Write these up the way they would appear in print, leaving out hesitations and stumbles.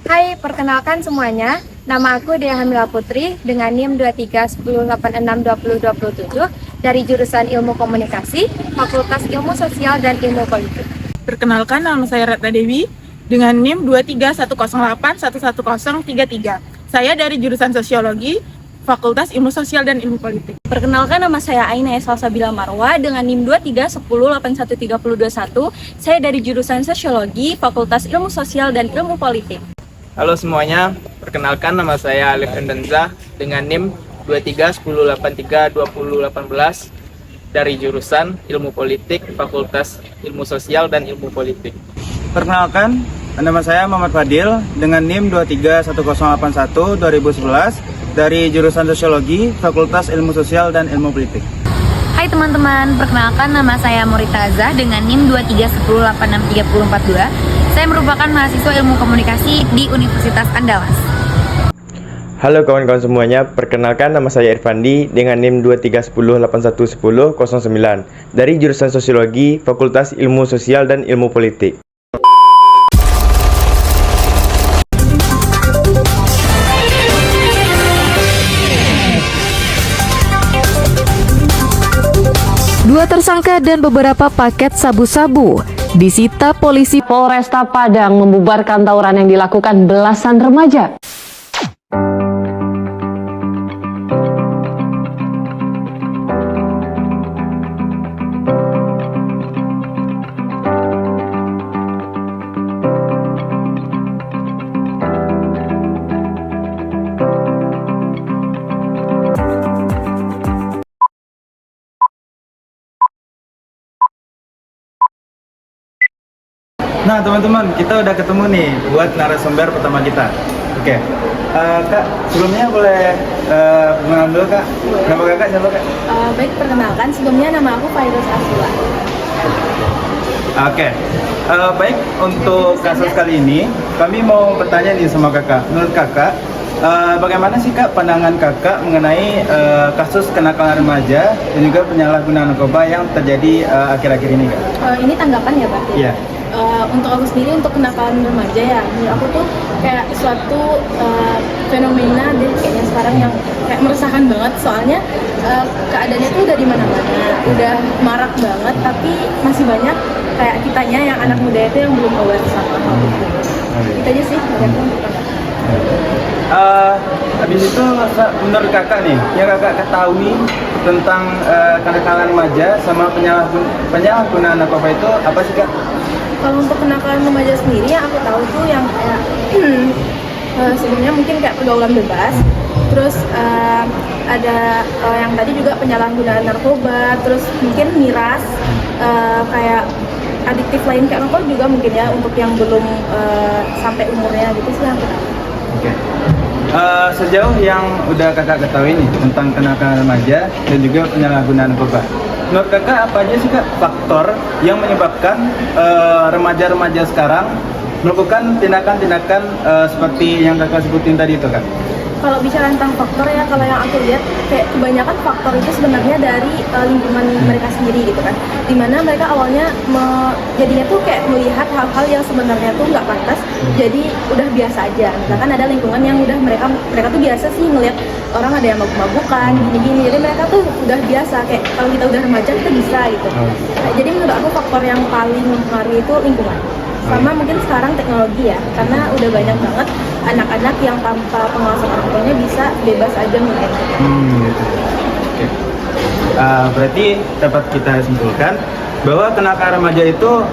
Hai, perkenalkan semuanya. Nama aku Dea Hamila Putri dengan NIM 2310862027 dari jurusan Ilmu Komunikasi, Fakultas Ilmu Sosial dan Ilmu Politik. Perkenalkan, nama saya Ratna Dewi dengan NIM 2310811033. Saya dari jurusan Sosiologi, Fakultas Ilmu Sosial dan Ilmu Politik. Perkenalkan, nama saya Aina Salsabila Marwa dengan NIM 2310813021. Saya dari jurusan Sosiologi, Fakultas Ilmu Sosial dan Ilmu Politik. Halo semuanya, perkenalkan nama saya Alif Endanza dengan NIM 2310832018 dari jurusan Ilmu Politik, Fakultas Ilmu Sosial dan Ilmu Politik. Perkenalkan, nama saya Muhammad Fadil dengan NIM 2310812011 dari jurusan Sosiologi, Fakultas Ilmu Sosial dan Ilmu Politik. Hai teman-teman, perkenalkan nama saya Murita Azah dengan NIM 2310863042. Saya merupakan mahasiswa Ilmu Komunikasi di Universitas Andalas. Halo kawan-kawan semuanya, perkenalkan nama saya Irfandi dengan NIM 2310811009 dari jurusan Sosiologi, Fakultas Ilmu Sosial dan Ilmu Politik. Dua tersangka dan beberapa paket sabu-sabu disita polisi Polresta Padang membubarkan tawuran yang dilakukan belasan remaja. Nah teman-teman, kita udah ketemu nih buat narasumber pertama kita. Oke, Kak, sebelumnya boleh perkenalan dulu Kak. Nama Kakak siapa Kak? Baik, perkenalkan sebelumnya nama aku Fairuz Asula. Oke, baik, untuk kasus kali ini kami mau bertanya nih sama Kakak. Menurut Kakak, bagaimana sih Kak pandangan Kakak mengenai kasus kenakalan remaja dan juga penyalahgunaan narkoba yang terjadi akhir-akhir ini Kak? Ini tanggapan ya, Pak? Iya. Untuk aku sendiri, untuk kenakalan remaja ya, menurut aku tuh kayak suatu fenomena deh kayaknya sekarang yang kayak meresahkan banget. Soalnya keadaannya tuh udah di mana-mana, udah marak banget, tapi masih banyak kayak kitanya yang anak muda itu yang belum aware sama hal itu. Itu aja sih menurut aku. Habis itu menurut Kakak nih, yang Kakak ketahui tentang kenakalan remaja sama penyalahgunaan narkoba itu apa sih Kak? Kalau untuk kenakalan remaja sendiri yang aku tahu tuh yang kayak sebelumnya mungkin kayak pergaulan bebas, terus ada yang tadi juga penyalahgunaan narkoba, terus mungkin miras, kayak adiktif lain kayak rokok juga mungkin ya untuk yang belum sampai umurnya gitu sih yang aku tahu. Oke. Sejauh yang udah Kakak ketahui nih tentang kenakalan remaja dan juga penyalahgunaan narkoba, menurut Kakak apa aja sih Kak faktor yang menyebabkan remaja-remaja sekarang melakukan tindakan-tindakan seperti yang Kakak sebutin tadi itu Kak? Kalau bicara tentang faktor ya, kalau yang aku lihat kayak kebanyakan faktor itu sebenarnya dari lingkungan mereka sendiri gitu kan, dimana mereka awalnya jadinya tuh kayak melihat hal-hal yang sebenarnya tuh nggak pantas, jadi udah biasa aja. Misalkan ada lingkungan yang udah mereka tuh biasa sih ngelihat orang ada yang mabuk-mabukan gini-gini, jadi mereka tuh udah biasa kayak kalau kita udah remaja kita bisa gitu. Nah, jadi menurut aku faktor yang paling mempengaruhi itu lingkungan. Sama mungkin sekarang teknologi ya, karena udah banyak banget anak-anak yang tanpa pengawasan orang tuanya bisa bebas aja main. Gitu. Oke. Berarti dapat kita simpulkan bahwa kenakalan remaja itu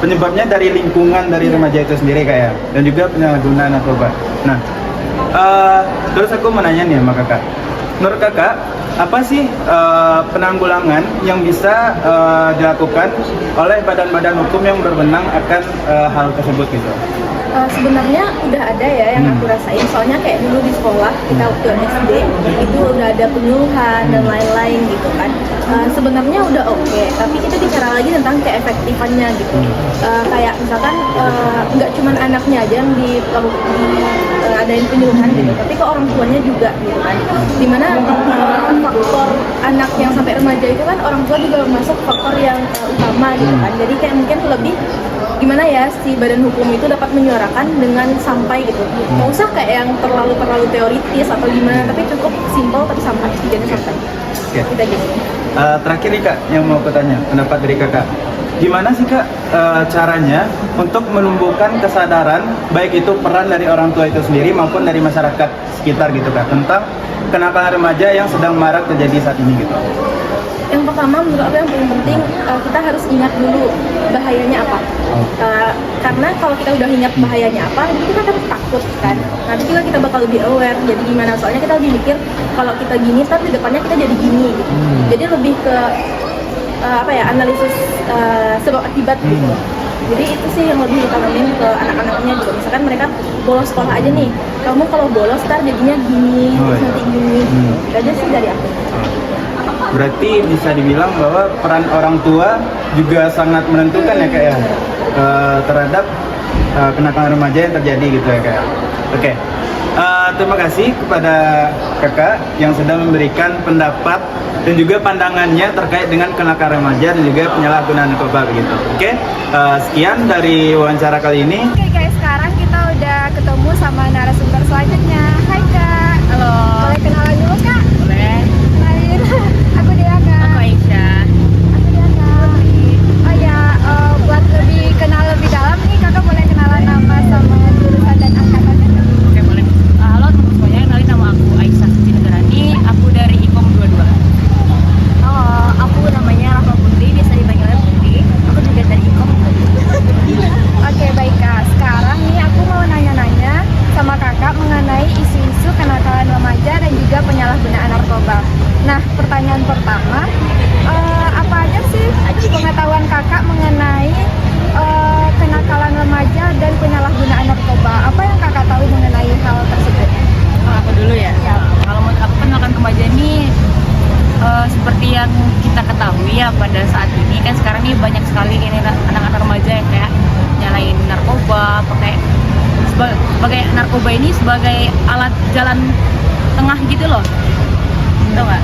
penyebabnya dari lingkungan dari remaja itu sendiri kayak, dan juga penyalahgunaan narkoba. Nah, terus aku mau nanya nih sama Kakak, menurut Kakak apa sih penanggulangan yang bisa dilakukan oleh badan-badan hukum yang berwenang akan hal tersebut gitu? Sebenarnya udah ada ya yang aku rasain, soalnya kayak dulu di sekolah kita waktu SD itu udah ada penyuluhan dan lain-lain gitu kan. Sebenarnya udah oke, tapi kita bicara lagi tentang keefektifannya gitu. Kayak misalkan nggak cuman anaknya aja yang adain penyuluhan gitu, tapi ke orang tuanya juga gitu kan. Dimana faktor anak yang sampai remaja itu kan orang tua juga masuk faktor yang utama gitu kan. Jadi kayak mungkin lebih gimana ya si badan hukum itu dapat menyuarakan dengan sampai gitu. Nggak usah kayak yang terlalu teoritis atau gimana, tapi cukup simpel tapi sampai, tujuannya sampai. Oke. Kita gitu. Terakhir nih Kak, yang mau aku tanya, pendapat dari Kakak. Gimana sih Kak caranya untuk menumbuhkan kesadaran, baik itu peran dari orang tua itu sendiri maupun dari masyarakat sekitar gitu Kak, tentang kenakalan remaja yang sedang marak terjadi saat ini gitu? Yang pertama menurut aku yang paling penting kita harus ingat dulu bahayanya apa. Karena kalau kita udah ingat bahayanya apa, jadi kita akan takut kan. Nanti juga kita bakal lebih aware. Jadi gimana? Soalnya kita lebih mikir kalau kita gini, tapi di depannya kita jadi gini. Gitu. Jadi lebih ke analisis sebab akibat gitu. Jadi itu sih yang lebih ditanamin ke anak-anaknya juga. Misalkan mereka bolos sekolah aja nih. Kamu kalau bolos ntar jadinya gini, terus nanti gini. Itu aja sih dari aku. Berarti bisa dibilang bahwa peran orang tua juga sangat menentukan ya Kak ya, terhadap kenakalan remaja yang terjadi gitu ya Kak. Oke. Terima kasih kepada Kakak yang sudah memberikan pendapat dan juga pandangannya terkait dengan kenakalan remaja dan juga penyalahgunaan narkoba begitu. Oke. Sekian dari wawancara kali ini. Oke guys, sekarang kita udah ketemu sama narasumber selanjutnya. Hai Kak. Halo. Boleh kenalan dulu Kak? Boleh. Kenalin. Aku Diana. Aku Aisyah. Aku Diana. Oh ya, buat lebih kenal lebih dalam nih, Kakak boleh kenalan nama sama jurusan dan angkatannya? Oke, boleh. Halo teman semuanya, kenalin nama aku Aisyah Suci Negarani. Aku dari IKOM 22. Halo, aku namanya Rahma Putri, biasa dipanggilnya Putri. Aku juga dari IKOM. Oke, baik Kak. Sekarang nih aku mau nanya-nanya sama Kakak mengenai isu-isu kenakalan remaja dan juga penyalahgunaan narkoba. Nah, pertanyaan pertama, apa aja sih pengetahuan Kakak mengenai kenakalan remaja dan penyalahgunaan narkoba? Apa yang Kakak tahu mengenai hal tersebut? Aku dulu ya. Kalau menurut aku kenakalan remaja ini seperti yang kita ketahui ya pada saat ini kan sekarang ini banyak sekali ini anak-anak remaja yang kayak nyalain narkoba, sebagai narkoba ini sebagai alat jalan tengah gitu loh. Tahu nggak?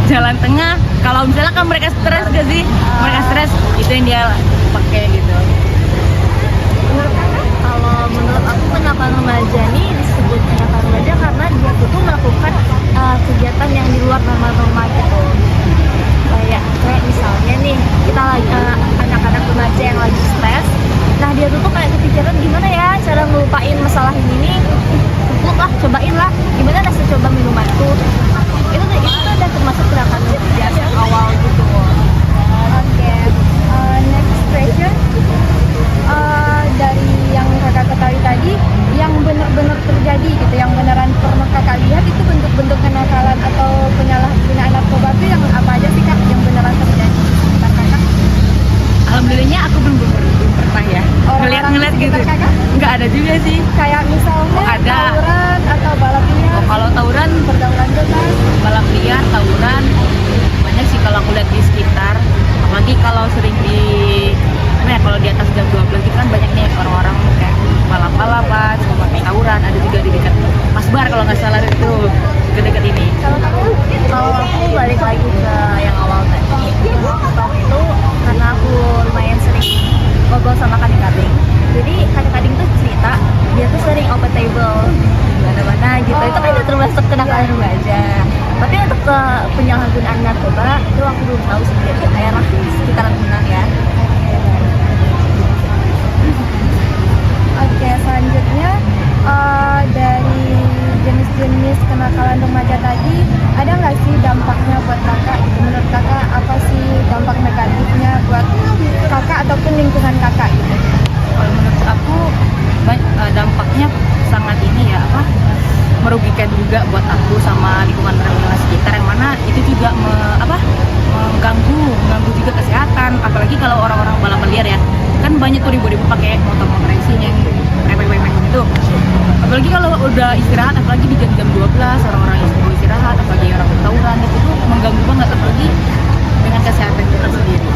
Jalan tengah. Kalau misalnya kan mereka stres gak sih? Mereka stres itu yang dia pakai gitu. Kalau menurut aku kenakalan remaja ini disebut kenakalan remaja karena dia tuh melakukan kegiatan yang di luar norma-norma gitu. Kayak misalnya nih kita lagi anak-anak remaja yang lagi stres. Nah dia tuh kayak kepikiran gimana ya cara ngelupain masalah ini nih. Cobain lah. Gimana rasanya coba minuman tuh. Itu udah termasuk gerakan biasa awal gitu. Oke. Next question. Dari yang Kakak ketahui tadi, yang benar-benar terjadi gitu, yang beneran pernah Kakak lihat itu bentuk-bentuk kenakalan atau penyalahgunaan narkoba itu yang apa aja sih Kak yang beneran terjadi di sekitar Kakak? Alhamdulillahnya aku belum pernah ya ngeliat gitu. Nggak ada juga sih. Kayak misalnya ada tawuran atau balap liar. Kalau tawuran, pergaulan bebas, balap liar, tawuran banyak sih kalau aku lihat di sekitar. Apalagi kalau sering kalau di atas jam 12 itu kan banyak nih orang-orang kayak balap-balapan, sama kayak tawuran. Ada juga di dekat Masbar kalau nggak salah itu dekat ini. Kalau aku balik lagi ke yang awal tadi, waktu itu karena aku lumayan sering ngobrol sama kading-kading. Jadi kading-kading tuh cerita dia tuh sering open table di mana-mana gitu. Itu kan udah termasuk kenakalan remaja. Tapi untuk penyalahgunaan narkoba itu aku belum tahu sih di daerah sekitaran Minang ya. Oke, selanjutnya dari jenis-jenis kenakalan remaja tadi, ada nggak sih dampaknya buat Kakak? Menurut Kakak apa sih dampak negatifnya buat Kakak ataupun lingkungan Kakak gitu? Kalau menurut aku dampaknya sangat ini ya merugikan juga buat aku sama lingkungan orang sekitar, yang mana itu juga mengganggu juga kesehatan. Apalagi kalau orang-orang balapan liar ya, kan banyak tuh ribu-ribu pakai motor-motor racing yang gitu. Apalagi kalau udah istirahat, apalagi di jam-jam 12 orang-orang yang mau istirahat, apalagi orang tawuran itu tuh mengganggu banget, apalagi dengan kesehatan kita sendiri.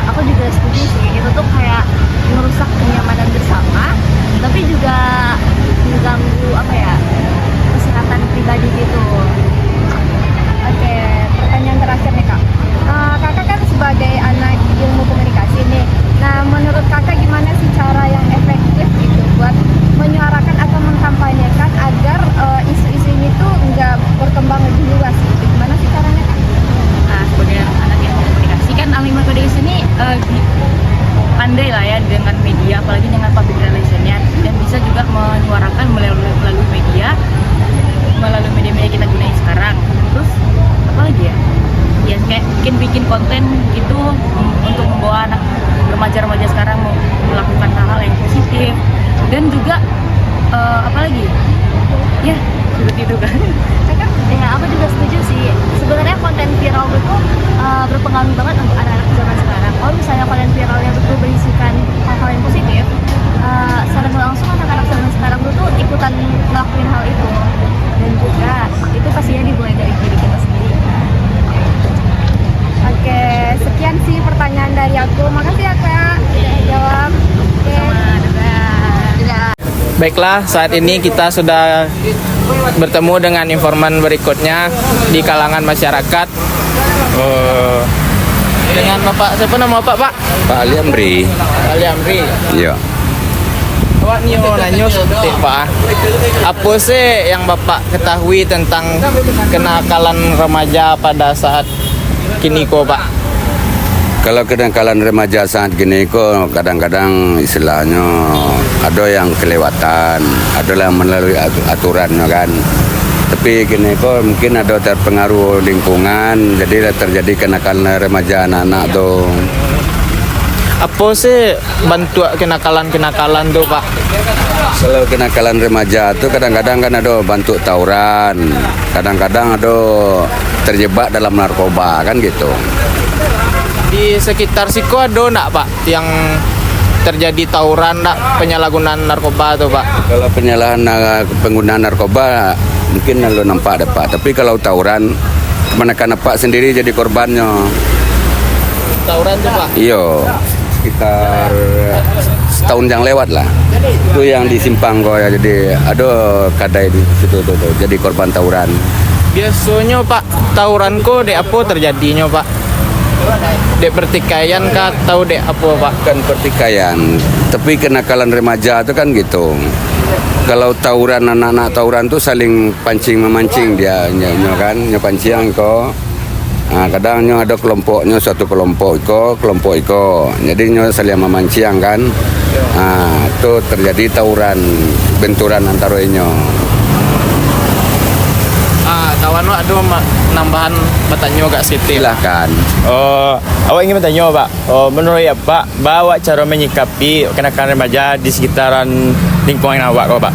Aku juga setuju sih, itu tuh kayak merusak kenyamanan bersama, tapi juga mengganggu kesehatan pribadi gitu. Oke, pertanyaan terakhir nih Kak. Kakak kan sebagai anak ilmu komunikasi nih, menggunakan media, apalagi dengan public relationnya, dan bisa juga menyuarakan melalui media kita gunain sekarang. Terus apa lagi ya? Ya kayak bikin konten gitu untuk membawa anak remaja-remaja sekarang melakukan hal-hal yang positif, dan juga apa lagi? Ya seperti itu kan. Ya, aku juga setuju sih. Sebenarnya konten viral itu berpengaruh banget untuk anak-anak zaman sekarang. Kalau misalnya konten viralnya betul berisikan hal-hal yang positif, secara langsung anak-anak zaman sekarang itu ikutan ngelakuin hal itu. Dan juga itu pastinya dimulai dari diri kita sendiri. Oke, sekian sih pertanyaan dari aku. Makasih ya Kak udah jawab. Oke. Dadah. Baiklah, saat ini kita sudah bertemu dengan informan berikutnya di kalangan masyarakat. Dengan Bapak, siapa nama Bapak, Pak? Pak Ali Amri. Pak Ali Amri. Iya. Pak Nio nanya seperti Pak, apa sih yang Bapak ketahui tentang kenakalan remaja pada saat kini kok, Pak? Kalau kenakalan remaja saat gini kok kadang-kadang istilahnya ada yang kelewatan, ada yang melalui aturannya kan. Tapi gini kok mungkin ada terpengaruh lingkungan, jadi terjadi kenakalan remaja anak-anak tuh. Apa sih bantu kenakalan tuh, Pak? Kalau kenakalan remaja tuh kadang-kadang kan ada bantu tawuran, kadang-kadang ada terjebak dalam narkoba kan gitu. Di sekitar Siko ada enggak, Pak, yang terjadi tawuran, penyalahgunaan narkoba tuh, Pak? Kalau penggunaan narkoba mungkin lo nampak ada, Pak. Tapi kalau tawuran, kebanyakan Pak sendiri jadi korbannya. Tawuran tuh, Pak? Iya, sekitar setahun yang lewat lah. Itu yang di Simpang kok ya, jadi ada kadai di situ tuh, jadi korban tawuran. Biasanya, Pak, tawuran kok dek apa terjadinya, Pak? Dek pertikaian kah atau dek apa, Pak? Kan pertikaian, tapi kenakalan remaja itu kan gitu. Kalau tawuran, anak-anak tawuran tuh saling pancing memancing dia, kan nyepancing kok. Nah, kadangnya ada kelompoknya, satu kelompok iko, jadi saling memancing kan. Nah, itu terjadi tawuran, benturan antara inyo. Kawan ada nambahan bertanya agak sedikit. Silahkan. Awak ingin bertanya, Pak. Menurut Pak, bawa cara menyikapi kenakalan remaja di sekitaran lingkungan awak, Pak?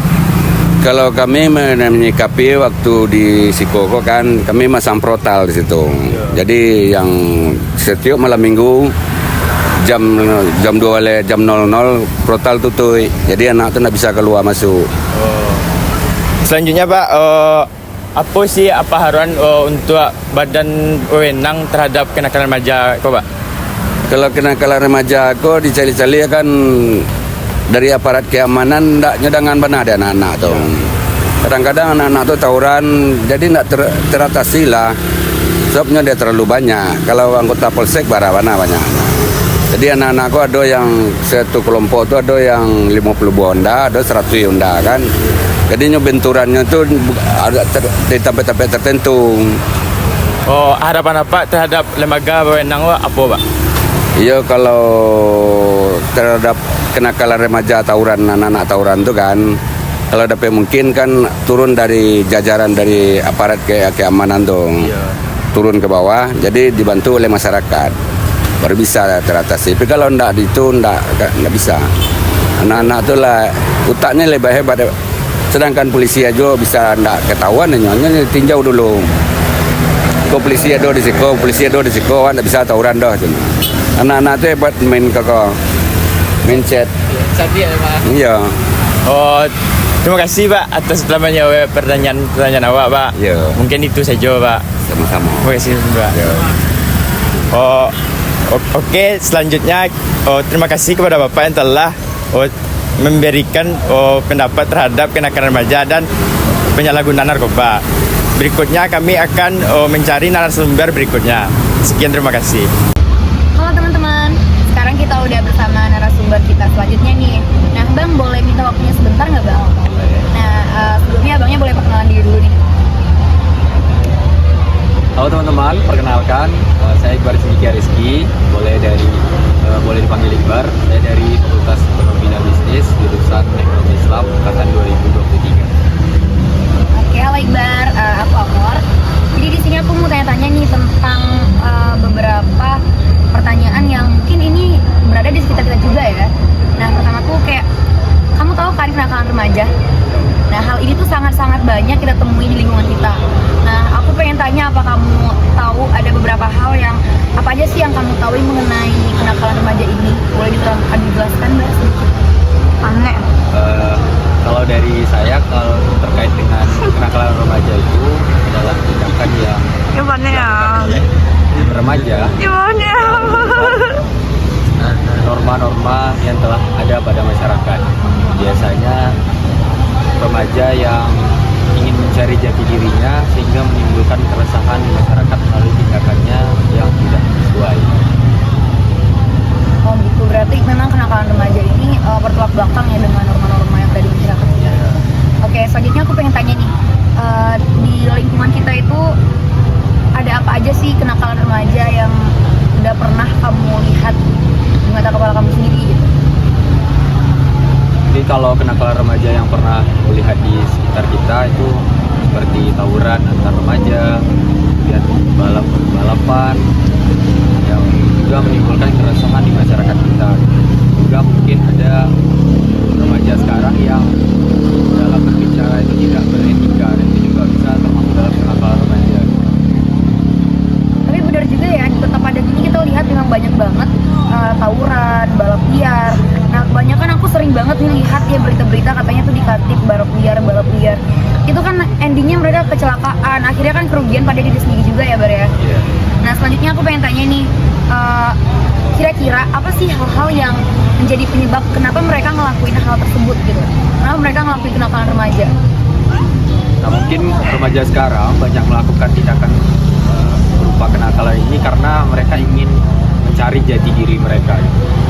Kalau kami menyikapi waktu di Sikoko kan, kami masang protokol di situ. Jadi yang setiap malam minggu jam 2 jam 00 protokol tutup. Jadi anak itu tidak bisa keluar masuk. Selanjutnya, Pak, apa sih haruan untuk badan wewenang terhadap kenakalan remaja, Pak? Kalau kenakalan remaja kok dicari-cari kan dari aparat keamanan tidak nyedangan benar ada anak-anak tuh. Kadang-kadang anak-anak tuh tawuran jadi tidak teratasi lah. Sebabnya dia terlalu banyak. Kalau anggota polsek banyak. Jadi anak-anak kok ada yang satu kelompok tuh ada yang 50 bonda, ada 100 bonda kan. Jadi benturannya tuh ada di tempat-tempat tertentu. Harapan apa terhadap lembaga wewenang apa, Pak? Iya, kalau terhadap kenakalan remaja tawuran, anak-anak tawuran itu kan, kalau dapat mungkin kan turun dari jajaran dari aparat keamanan tuh, turun ke bawah, jadi dibantu oleh masyarakat, baru bisa teratasi. Tapi kalau enggak bisa. Anak-anak itu lah utaknya lebih hebat, sedangkan polisi aja bisa enggak ketahuan, hanya tinjau dulu. Kok polisi ada di siko, enggak bisa tawuran dah. Anak-anak itu hebat main main chat. Tadi ya, Pak? Iya. Terima kasih, Pak, atas telah menjawab pertanyaan awak, Pak. Iya. Mungkin itu saja, Pak. Sama-sama. Terima kasih, Pak. Iya. Oke, selanjutnya terima kasih kepada Bapak yang telah memberikan pendapat terhadap kenakalan remaja dan penyalahgunaan narkoba. Berikutnya kami akan mencari narasumber berikutnya. Sekian, terima kasih. Halo teman-teman, sekarang kita udah bersama narasumber kita selanjutnya nih. Nah Bang, boleh minta waktunya sebentar nggak Bang? Nah sebelumnya Abangnya boleh perkenalan diri dulu nih. Halo teman-teman, perkenalkan saya Iqbar Rizky, boleh dipanggil Iqbar. Saya dari Fakultas banyak kita temui di lingkungan kita. Nah, aku pengen tanya, apa kamu tahu ada beberapa hal yang apa aja sih yang kamu tahu mengenai kenakalan remaja ini? Boleh dijelaskan Mbak sedikit? Aneh. Kalau dari saya, kalau terkait dengan kenakalan remaja itu adalah tindakan yang remaja, norma-norma yang telah ada pada masyarakat. Biasanya remaja yang ingin mencari jati dirinya sehingga menimbulkan keresahan di masyarakat melalui tindakannya yang tidak sesuai. Oh gitu, berarti memang kenakalan remaja ini bertolak belakang ya dengan norma-norma yang ada di masyarakat kita. Oke, selanjutnya aku pengen tanya nih, di lingkungan kita itu ada apa aja sih kenakalan remaja yang udah pernah kamu lihat di mata kepala kamu sendiri gitu? Jadi kalau kenakalan remaja yang pernah melihat di sekitar kita itu seperti tawuran antar remaja, kemudian balapan yang juga menimbulkan keresahan di masyarakat kita. Juga mungkin ada remaja sekarang yang dalam berbicara itu tidak beretika, dan itu juga bisa termasuk dalam kenakalan remaja. Tapi benar juga ya, di Kota Padang ini kita lihat memang banyak banget tawuran, balap liar. Nah, kebanyakan aku sering banget nih lihat ya berita-berita katanya tuh dikatip balap liar. Itu kan endingnya mereka kecelakaan, akhirnya kan kerugian pada diri sendiri juga ya Bar ya. Yeah. Nah, selanjutnya aku pengen tanya nih, kira-kira apa sih hal-hal yang menjadi penyebab kenapa mereka ngelakuin hal tersebut gitu? Kenapa mereka ngelakuin kenakalan remaja? Nah, mungkin remaja sekarang banyak melakukan tindakan berupa kenakalan ini karena mereka ingin mencari jati diri mereka.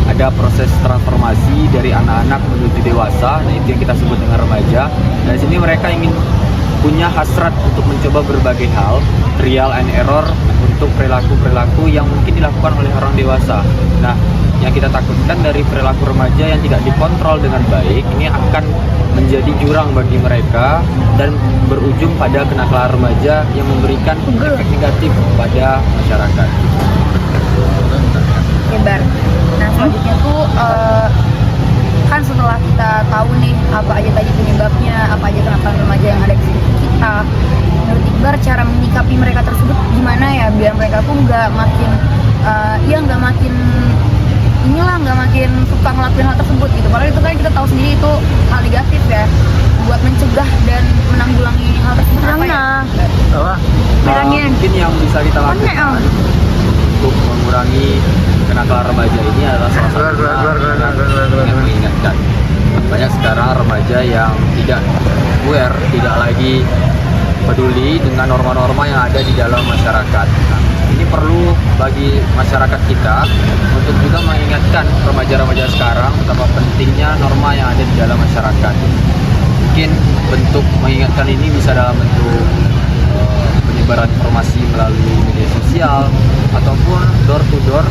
Ada proses transformasi dari anak-anak menuju dewasa, nah itu yang kita sebut dengan remaja. Dan di sini mereka ingin punya hasrat untuk mencoba berbagai hal, trial and error untuk perilaku-perilaku yang mungkin dilakukan oleh orang dewasa. Nah, yang kita takutkan dari perilaku remaja yang tidak dikontrol dengan baik, ini akan menjadi jurang bagi mereka dan berujung pada kenakalan remaja yang memberikan efek negatif pada masyarakat. Bar. Nah, selanjutnya tuh kan setelah kita tahu nih apa aja tadi penyebabnya, apa aja kenakalan remaja yang ada di sekitar kita, menurut Iqbar cara menyikapi mereka tersebut gimana ya biar mereka tuh nggak makin nggak makin suka ngelakuin hal tersebut gitu. Padahal itu kan kita tahu sendiri itu hal negatif ya. Buat mencegah dan menanggulangi hal tersebut apa ya? Mungkin yang bisa kita lakukan untuk mengurangi kenakalan remaja ini adalah salah satunya dengan mengingatkan. Banyak sekarang remaja yang tidak aware, tidak lagi peduli dengan norma-norma yang ada di dalam masyarakat. Nah, ini perlu bagi masyarakat kita untuk juga mengingatkan remaja-remaja sekarang betapa pentingnya norma yang ada di dalam masyarakat. Mungkin bentuk mengingatkan ini bisa dalam bentuk penyebaran informasi melalui media sosial ataupun door to door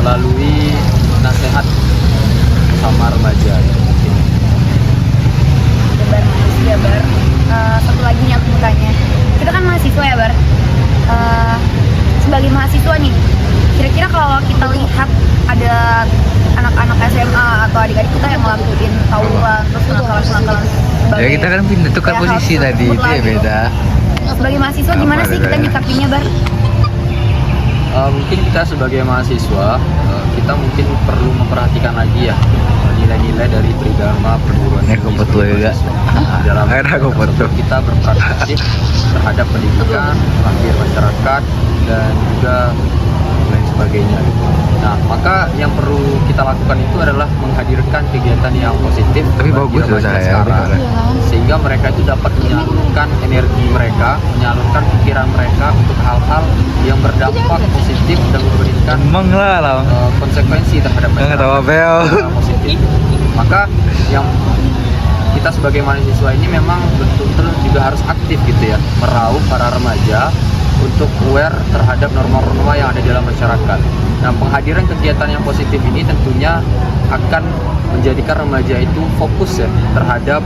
melalui nasihat sama remaja. Bar. Satu lagi nih aku mau tanya, kita kan mahasiswa ya Bar. Sebagai mahasiswa nih, kira-kira kalau kita lihat ada anak-anak SMA atau adik-adik kita yang ngelakuin tawuran terus kenakalan ya kita kan pindah tukar posisi tadi, itu ya beda. Sebagai mahasiswa gimana sih kita nyikapinya Bar? Mungkin kita sebagai mahasiswa kita mungkin perlu memperhatikan lagi ya nilai-nilai dari Tridharma perguruan tinggi dalam kita berpraktik terhadap pendidikan, lahir masyarakat dan juga lain sebagainya. Nah, maka yang perlu kita lakukan itu adalah menghadirkan kegiatan yang positif bagi remaja sekarang, sehingga mereka itu dapat menyalurkan energi mereka, menyalurkan pikiran mereka untuk hal-hal yang berdampak positif dan memberikan konsekuensi terhadap masyarakat positif. Maka yang kita sebagai mahasiswa ini memang betul-betul juga harus aktif gitu ya, meraup para remaja untuk aware terhadap norma-norma yang ada di dalam masyarakat. Nah, penghadiran kegiatan yang positif ini tentunya akan menjadikan remaja itu fokus ya terhadap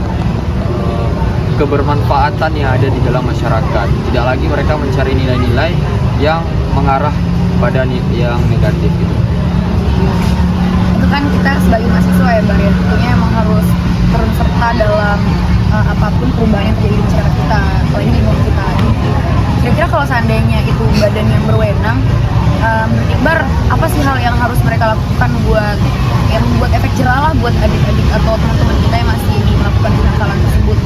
kebermanfaatan yang ada di dalam masyarakat. Tidak lagi mereka mencari nilai-nilai yang mengarah pada yang negatif gitu. Itu kan kita sebagai mahasiswa ya Bar ya, tentunya emang harus turun serta dalam apapun perubahan yang terjadi di masyarakat kita, kalau ini lingkungan kita. Kira-kira kalau seandainya itu badan yang berwenang, menurut Iqbar apa sih hal yang harus mereka lakukan buat yang membuat efek jerah lah buat adik-adik atau teman-teman kita yang masih melakukan kenakalan tersebut?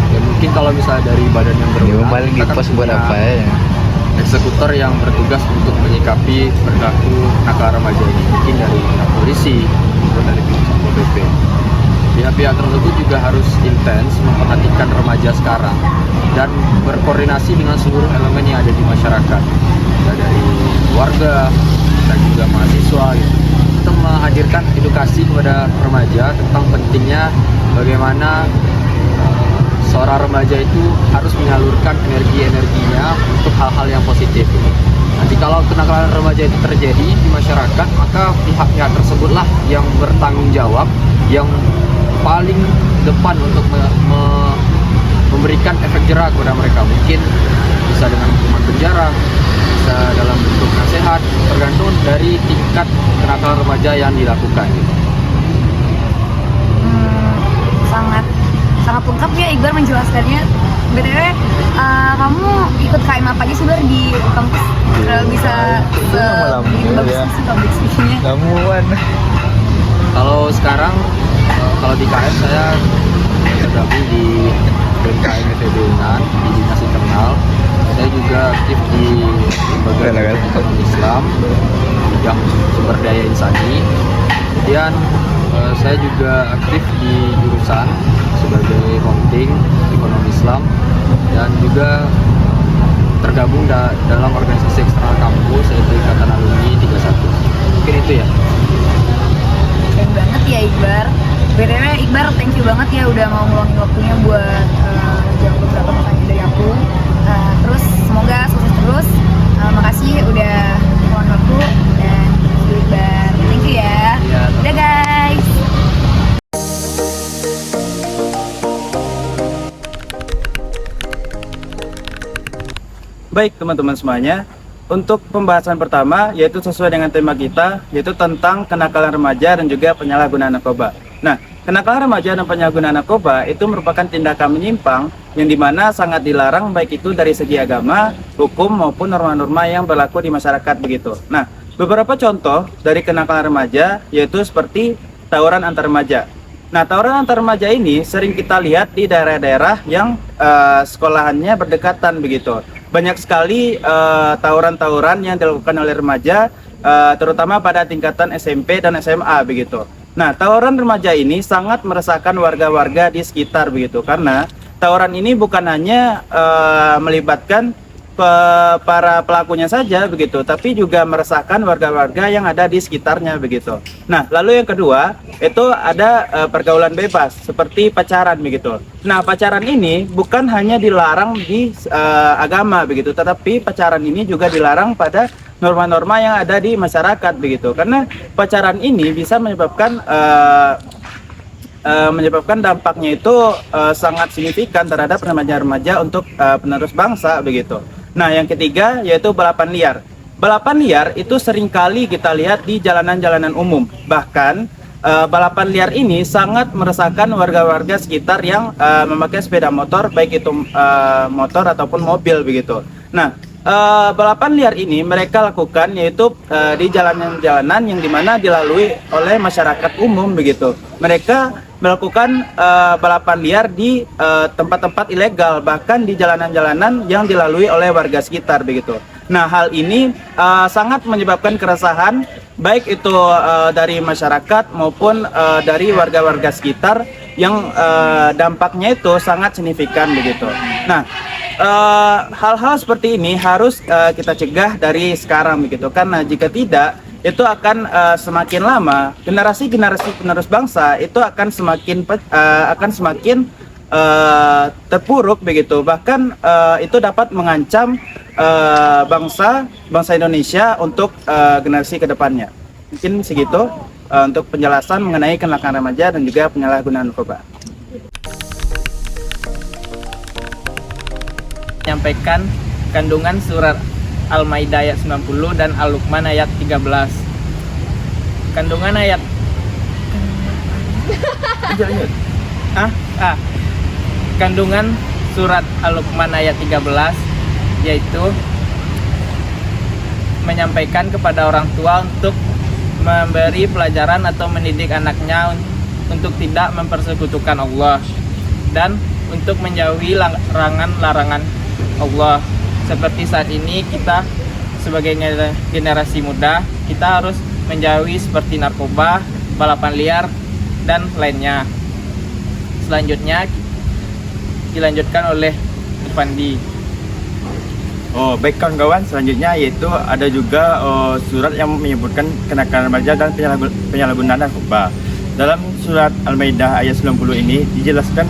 Ya mungkin kalau misalnya dari badan yang berwenang, paling di pos buat apa ya? Eksekutor yang bertugas untuk menyikapi perilaku nakal remaja ini, mungkin dari pihak polisi maupun dari pihak Satpol PP. Pihak-pihak tersebut juga harus intens memperhatikan remaja sekarang dan berkoordinasi dengan seluruh elemen yang ada di masyarakat, dari warga dan juga mahasiswa gitu, untuk menghadirkan edukasi kepada remaja tentang pentingnya bagaimana seorang remaja itu harus menyalurkan energi-energinya untuk hal-hal yang positif. Nanti kalau kenakalan remaja itu terjadi di masyarakat, maka pihak-pihak tersebutlah yang bertanggung jawab, yang paling depan untuk memberikan efek jerah kepada mereka. Mungkin bisa dengan hukuman penjara, bisa dalam bentuk nasihat, tergantung dari tingkat kenakalan remaja yang dilakukan. Sangat lengkap ya Iqbar menjelaskannya. BTW, kamu ikut KM apa aja sih Bar di kampus? Bisa bagus sih public speaking-nya. Kalau sekarang, kalau di KM saya tergabung di BMKM FEB UNAN di Dinas Internal. Saya juga aktif di lembaga ekonomi Islam bidang sumber daya insani. Kemudian saya juga aktif di jurusan sebagai holding ekonomi Islam dan juga tergabung dalam organisasi eksternal kampus yaitu Ikatan Alumni 31. Mungkin itu ya. Keren banget ya Iqbar. BTW Iqbar, thank you banget ya udah mau ngeluangin waktunya buat jawab beberapa pertanyaan dari aku. Terus semoga sukses terus. Makasih udah ngeluangin waktu dan Iqbar. Thank you ya. Udah guys. Baik teman-teman semuanya, untuk pembahasan pertama yaitu sesuai dengan tema kita, yaitu tentang kenakalan remaja dan juga penyalahgunaan narkoba. Nah, kenakalan remaja dan penyalahgunaan narkoba itu merupakan tindakan menyimpang yang dimana sangat dilarang baik itu dari segi agama, hukum maupun norma-norma yang berlaku di masyarakat begitu. Nah, beberapa contoh dari kenakalan remaja yaitu seperti tawuran antar remaja. Nah, tawuran antar remaja ini sering kita lihat di daerah-daerah yang sekolahannya berdekatan begitu. Banyak sekali tawuran-tawuran yang dilakukan oleh remaja, terutama pada tingkatan SMP dan SMA begitu. Nah, tawuran remaja ini sangat meresahkan warga-warga di sekitar begitu, karena tawuran ini bukan hanya melibatkan para pelakunya saja begitu, tapi juga meresahkan warga-warga yang ada di sekitarnya begitu. Nah, lalu yang kedua itu ada pergaulan bebas seperti pacaran begitu. Nah, pacaran ini bukan hanya dilarang di agama begitu, tetapi pacaran ini juga dilarang pada norma-norma yang ada di masyarakat begitu. Karena pacaran ini bisa menyebabkan dampaknya itu sangat signifikan terhadap remaja-remaja untuk penerus bangsa begitu. Nah, yang ketiga yaitu balapan liar. Balapan liar itu seringkali kita lihat di jalanan-jalanan umum. Bahkan balapan liar ini sangat meresahkan warga-warga sekitar yang memakai sepeda motor, baik itu motor ataupun mobil begitu. Nah, balapan liar ini mereka lakukan yaitu di jalanan-jalanan yang dimana dilalui oleh masyarakat umum begitu. Mereka melakukan balapan liar di tempat-tempat ilegal, bahkan di jalanan-jalanan yang dilalui oleh warga sekitar begitu. Nah, hal ini sangat menyebabkan keresahan baik itu dari masyarakat maupun dari warga-warga sekitar yang dampaknya itu sangat signifikan begitu. Nah, hal-hal seperti ini harus kita cegah dari sekarang begitu, karena jika tidak itu akan semakin lama generasi-generasi penerus bangsa itu akan semakin terpuruk begitu, bahkan itu dapat mengancam bangsa Indonesia untuk generasi kedepannya. Mungkin segitu untuk penjelasan mengenai kenakalan remaja dan juga penyalahgunaan narkoba. Menyampaikan kandungan surat Al-Maidah ayat 90 dan Al-Luqman ayat 13. Kandungan ayat kandungan surat Al-Luqman ayat 13, yaitu menyampaikan kepada orang tua untuk memberi pelajaran atau mendidik anaknya untuk tidak mempersekutukan Allah dan untuk menjauhi larangan-larangan Allah. Seperti saat ini kita sebagai generasi muda, kita harus menjauhi seperti narkoba, balapan liar, dan lainnya. Selanjutnya dilanjutkan oleh Irfandi. Oh, baik kawan-kawan, selanjutnya yaitu ada juga surat yang menyebutkan kenakalan remaja dan penyalahgunaan narkoba. Dalam surat Al-Maidah ayat 90 ini dijelaskan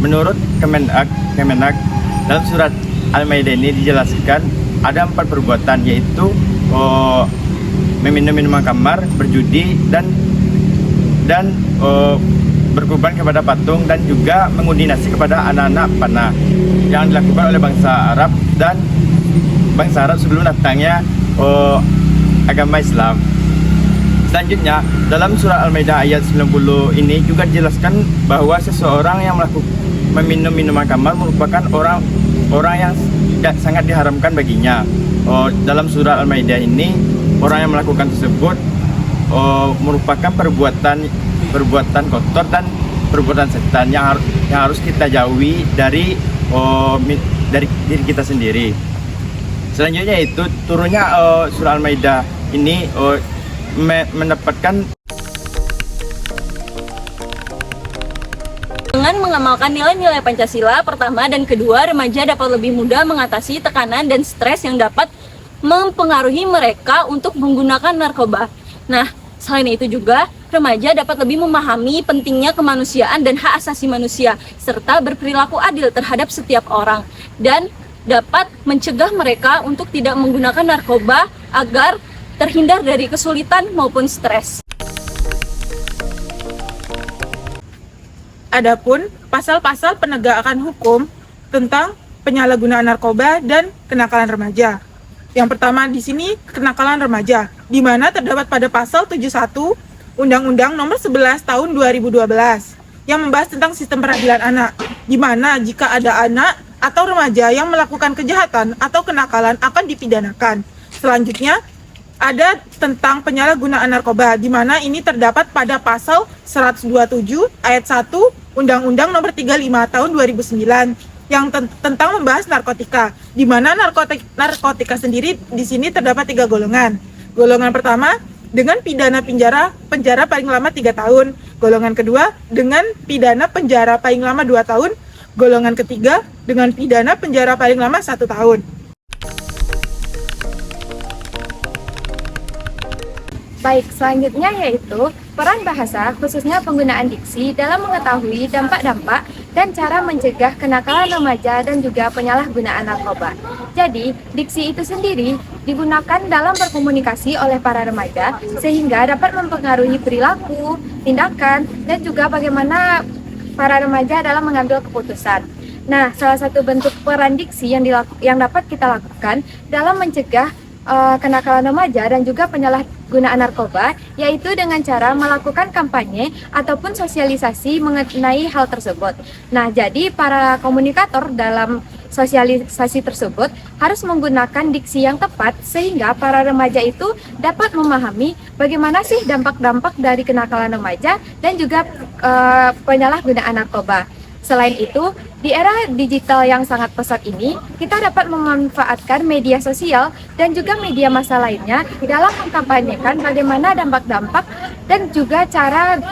menurut Kemenak dalam surat Al-Maidah ini dijelaskan ada 4 perbuatan, yaitu meminum minuman khamar, berjudi, dan berkorban kepada patung, dan juga mengundi nasi kepada anak-anak panah yang dilakukan oleh bangsa Arab sebelum datangnya agama Islam. Selanjutnya, dalam surah Al-Maidah ayat 90 ini juga dijelaskan bahwa seseorang yang meminum minuman khamar merupakan orang yang sangat diharamkan baginya. Dalam surah Al-Maidah ini, orang yang melakukan tersebut merupakan perbuatan kotor dan perbuatan setan yang harus kita jauhi dari diri kita sendiri. Selanjutnya itu turunnya surah Al-Maidah ini mendapatkan Dengan mengamalkan nilai-nilai Pancasila, pertama dan kedua, remaja dapat lebih mudah mengatasi tekanan dan stres yang dapat mempengaruhi mereka untuk menggunakan narkoba. Nah, selain itu juga, remaja dapat lebih memahami pentingnya kemanusiaan dan hak asasi manusia, serta berperilaku adil terhadap setiap orang, dan dapat mencegah mereka untuk tidak menggunakan narkoba agar terhindar dari kesulitan maupun stres. Adapun pasal-pasal penegakan hukum tentang penyalahgunaan narkoba dan kenakalan remaja. Yang pertama di sini kenakalan remaja, di mana terdapat pada pasal 71 Undang-Undang Nomor 11 Tahun 2012 yang membahas tentang sistem peradilan anak, di mana jika ada anak atau remaja yang melakukan kejahatan atau kenakalan akan dipidanakan. Selanjutnya ada tentang penyalahgunaan narkoba, di mana ini terdapat pada pasal 127 ayat 1 Undang-Undang Nomor 35 Tahun 2009 yang tentang membahas narkotika, di mana narkotika sendiri di sini terdapat 3 golongan. Golongan pertama dengan pidana penjara paling lama 3 tahun. Golongan kedua dengan pidana penjara paling lama 2 tahun. Golongan ketiga dengan pidana penjara paling lama 1 tahun. Baik, selanjutnya yaitu peran bahasa, khususnya penggunaan diksi dalam mengetahui dampak-dampak dan cara mencegah kenakalan remaja dan juga penyalahgunaan narkoba. Jadi, diksi itu sendiri digunakan dalam berkomunikasi oleh para remaja sehingga dapat mempengaruhi perilaku, tindakan, dan juga bagaimana para remaja dalam mengambil keputusan. Nah, salah satu bentuk peran diksi yang dapat kita lakukan dalam mencegah kenakalan remaja dan juga penyalahgunaan narkoba, yaitu dengan cara melakukan kampanye ataupun sosialisasi mengenai hal tersebut. Nah, jadi para komunikator dalam sosialisasi tersebut harus menggunakan diksi yang tepat sehingga para remaja itu dapat memahami bagaimana sih dampak-dampak dari kenakalan remaja dan juga penyalahgunaan narkoba. Selain itu, di era digital yang sangat pesat ini, kita dapat memanfaatkan media sosial dan juga media massa lainnya dalam mengkampanyekan bagaimana dampak-dampak dan juga cara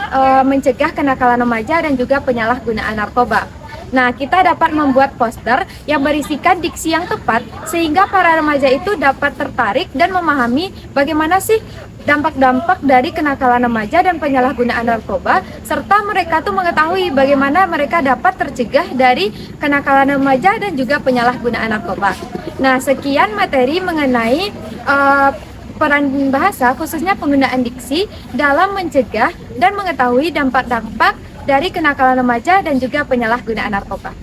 mencegah kenakalan remaja dan juga penyalahgunaan narkoba. Nah, kita dapat membuat poster yang berisikan diksi yang tepat sehingga para remaja itu dapat tertarik dan memahami bagaimana sih dampak-dampak dari kenakalan remaja dan penyalahgunaan narkoba, serta mereka tuh mengetahui bagaimana mereka dapat tercegah dari kenakalan remaja dan juga penyalahgunaan narkoba. Nah, sekian materi mengenai peran bahasa, khususnya penggunaan diksi dalam mencegah dan mengetahui dampak-dampak dari kenakalan remaja dan juga penyalahgunaan narkoba.